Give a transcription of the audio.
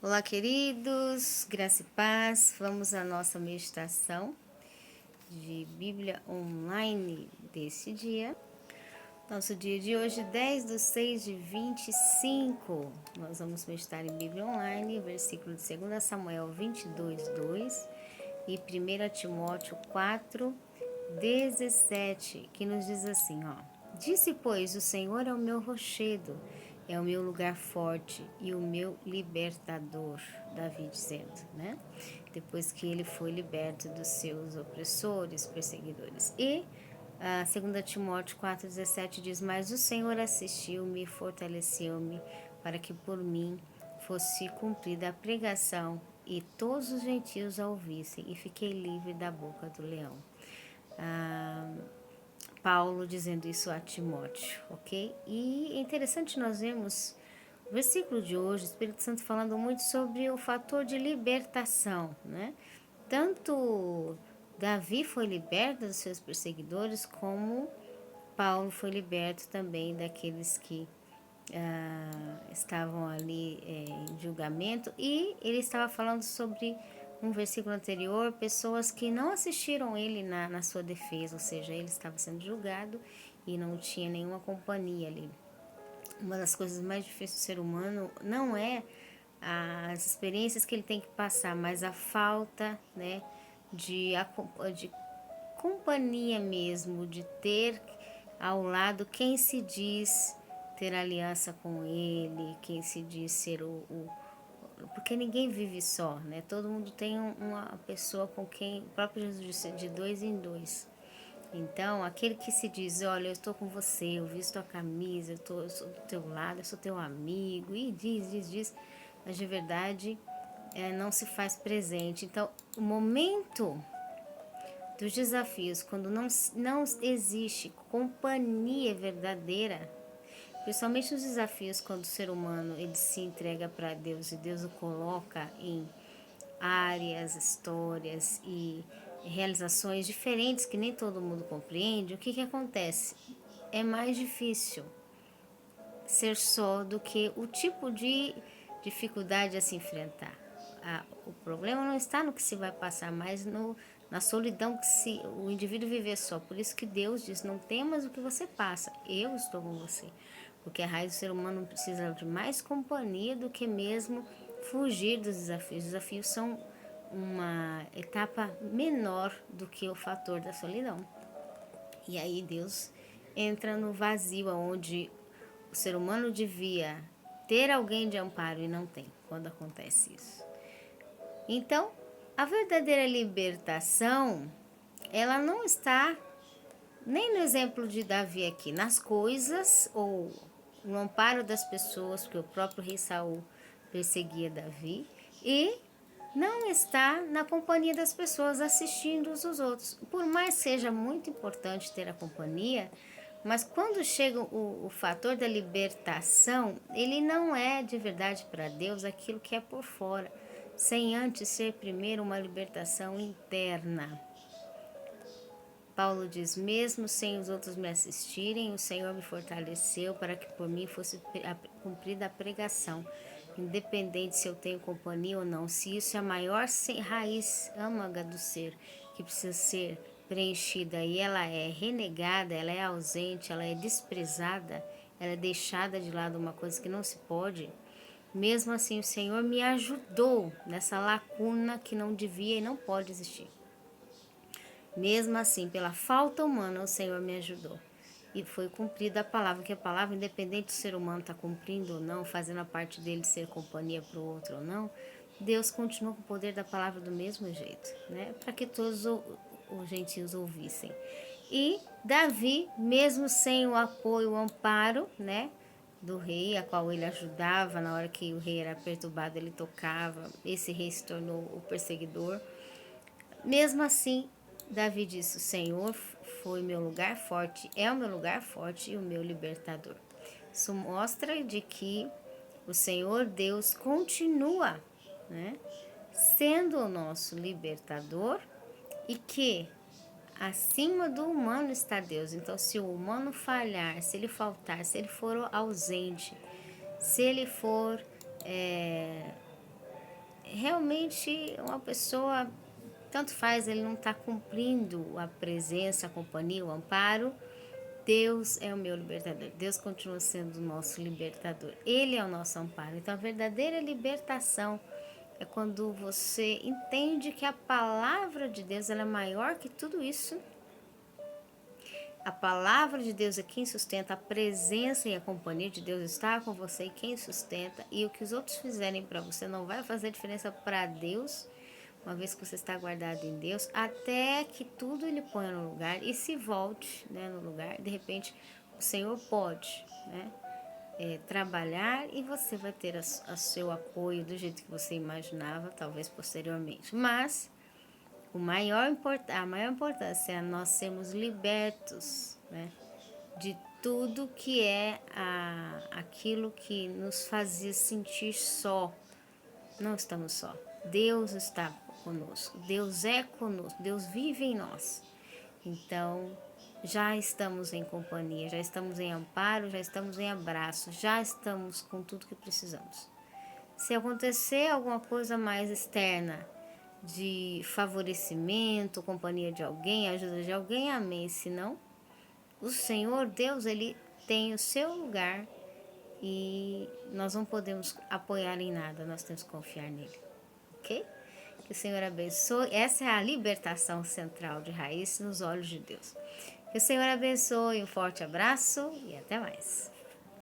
Olá, queridos, graça e paz. Vamos à nossa meditação de Bíblia online desse dia. Nosso dia de hoje, 10/6/25. Nós vamos meditar em Bíblia online, versículo de 2 Samuel 22:2 e 1 Timóteo 4:17, que nos diz assim, ó: Disse, pois, o Senhor é o meu rochedo, é o meu lugar forte e o meu libertador. Davi dizendo, né? Depois que ele foi liberto dos seus opressores, perseguidores. E 2 Timóteo 4,17 diz, mas o Senhor assistiu-me e fortaleceu-me para que por mim fosse cumprida a pregação e todos os gentios a ouvissem, e fiquei livre da boca do leão. Paulo dizendo isso a Timóteo, ok? E é interessante nós vemos o versículo de hoje, o Espírito Santo falando muito sobre o fator de libertação, né? Tanto Davi foi liberto dos seus perseguidores, como Paulo foi liberto também daqueles que estavam ali em julgamento, e ele estava falando sobre um versículo anterior, pessoas que não assistiram ele na sua defesa, ou seja, ele estava sendo julgado e não tinha nenhuma companhia ali. Uma das coisas mais difíceis do ser humano não é as experiências que ele tem que passar, mas a falta, né, de companhia mesmo, de ter ao lado quem se diz ter aliança com ele, quem se diz ser porque ninguém vive só, né? Todo mundo tem uma pessoa com quem o próprio Jesus disse de dois em dois. Então, aquele que se diz, olha, eu estou com você, eu visto a camisa, eu sou do teu lado, eu sou teu amigo, e diz, mas de verdade não se faz presente. Então, o momento dos desafios, quando não existe companhia verdadeira, principalmente os desafios quando o ser humano ele se entrega para Deus e Deus o coloca em áreas, histórias e realizações diferentes que nem todo mundo compreende, o que acontece? É mais difícil ser só do que o tipo de dificuldade a se enfrentar. O problema não está no que se vai passar, mas na solidão que o indivíduo viver só. Por isso que Deus diz, não temas o que você passa, eu estou com você. Porque a raiz do ser humano precisa de mais companhia do que mesmo fugir dos desafios. Os desafios são uma etapa menor do que o fator da solidão. E aí Deus entra no vazio onde o ser humano devia ter alguém de amparo e não tem quando acontece isso. Então, a verdadeira libertação, ela não está nem no exemplo de Davi aqui, nas coisas ou no amparo das pessoas, porque o próprio rei Saul perseguia Davi, e não está na companhia das pessoas assistindo uns aos outros. Por mais seja muito importante ter a companhia, mas quando chega o fator da libertação, ele não é de verdade para Deus aquilo que é por fora, sem antes ser primeiro uma libertação interna. Paulo diz, mesmo sem os outros me assistirem, o Senhor me fortaleceu para que por mim fosse cumprida a pregação, independente se eu tenho companhia ou não. Se isso é a maior raiz âmaga do ser, que precisa ser preenchida e ela é renegada, ela é ausente, ela é desprezada, ela é deixada de lado, uma coisa que não se pode, mesmo assim o Senhor me ajudou nessa lacuna que não devia e não pode existir. Mesmo assim, pela falta humana, o Senhor me ajudou. E foi cumprida a palavra, que a palavra, independente do ser humano estar cumprindo ou não, fazendo a parte dele ser companhia para o outro ou não, Deus continua com o poder da palavra do mesmo jeito, né? Para que todos os gentios ouvissem. E Davi, mesmo sem o apoio, o amparo, né? Do rei, a qual ele ajudava, na hora que o rei era perturbado, ele tocava, esse rei se tornou o perseguidor. Mesmo assim, Davi disse, o Senhor foi meu lugar forte, é o meu lugar forte e o meu libertador. Isso mostra de que o Senhor Deus continua, né, sendo o nosso libertador e que acima do humano está Deus. Então, se o humano falhar, se ele faltar, se ele for ausente, se ele for realmente uma pessoa, tanto faz, ele não está cumprindo a presença, a companhia, o amparo. Deus é o meu libertador. Deus continua sendo o nosso libertador. Ele é o nosso amparo. Então, a verdadeira libertação é quando você entende que a palavra de Deus ela é maior que tudo isso. A palavra de Deus é quem sustenta, a presença e a companhia de Deus está com você e quem sustenta. E o que os outros fizerem para você não vai fazer diferença para Deus, uma vez que você está guardado em Deus, até que tudo ele ponha no lugar e se volte, né, no lugar. De repente, o Senhor pode, né, trabalhar e você vai ter a seu apoio do jeito que você imaginava, talvez posteriormente. Mas a maior importância é nós sermos libertos, né, de tudo que é aquilo que nos fazia sentir só. Não estamos só. Deus está conosco. Deus é conosco. Deus vive em nós. Então, já estamos em companhia, já estamos em amparo, já estamos em abraço, já estamos com tudo que precisamos. Se acontecer alguma coisa mais externa, de favorecimento, companhia de alguém, ajuda de alguém, amém. Se não, o Senhor Deus, ele tem o seu lugar e nós não podemos apoiar em nada, nós temos que confiar nele, ok? Que o Senhor abençoe. Essa é a libertação central de raiz nos olhos de Deus. Que o Senhor abençoe. Um forte abraço e até mais.